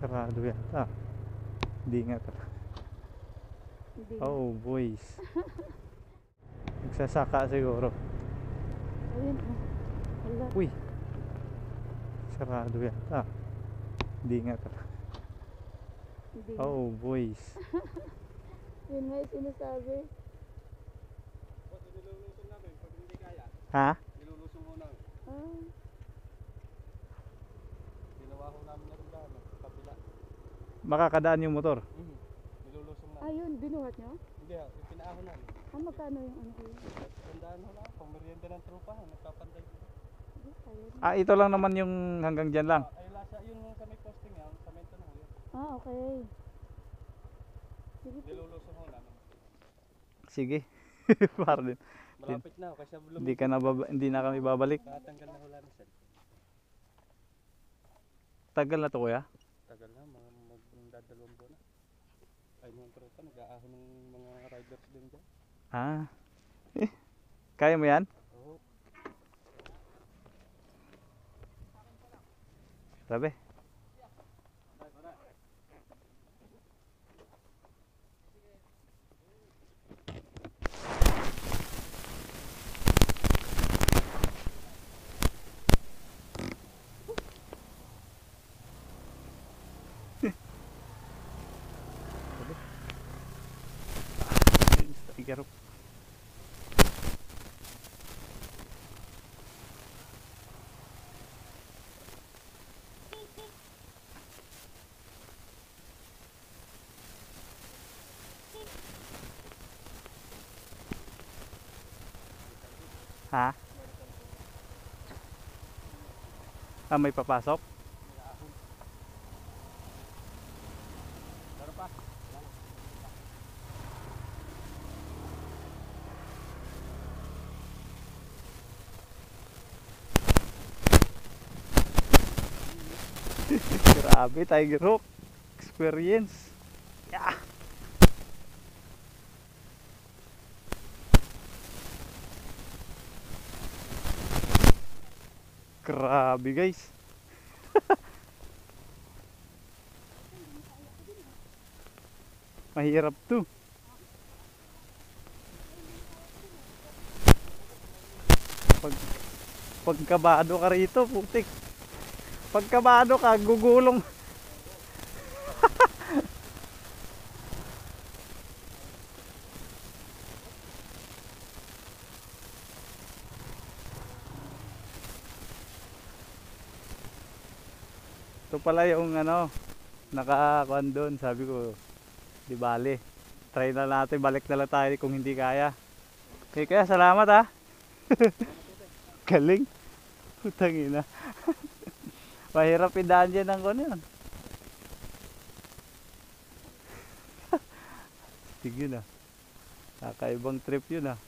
Sarado yata. Hindi nga pala. Hindi. Oh, boys. Nagsasaka siguro. Ayun oh. Wala. Uy. Sarado yata. Hindi nga pala. Hindi. Oh, boys. Yun nga yung sinasabi. Nilulusong namin pag hindi kaya. Ha? Nilulusong mo namin. Ah. Ginawa ko namin na rin daan. Kabila. Makakadaan yung motor. Nilulusong namin. Ayun, binuhat nyo? Hindi, pinaahon namin. Ah, magkano yung ano ko yun? Tandaan ho lang. Pang merienda ng trupa. Nagpapantay ko. Ah, ito lang naman yung hanggang dyan lang. Ay, lasa yun yung sa may posting yan. Sa may tanong yun. Ah, okay. Sige po. Nilulusong ho namin. Sige. Para din. Malapit na. Kasi Hindi na kami babalik. Nakatanggal na hula na sir. Tagal na to kuya. Tagal na. Magdadalawang buwan na. Ay, yung trupa. Nag-aahon ng mga riders din dyan. Ah. Kaya mo yan? Oo. Sabi. Tiger. Ha? Ah, may papasok? Meron pa. Grabe, Tiger Hawk experience. Yeah. Grabe guys. Mahirap to. Pagkabado ka rito, putik. Pagkabado ka, gugulong. Ito pala yung ano, nakakuan doon. Sabi ko, di bale. Try na natin, balik na lang tayo kung hindi kaya. Okay, kaya salamat ha. Galing. Putangina. Mahirap idaan dyan ng ano yun. Sige na. Kakaibang trip yun ah.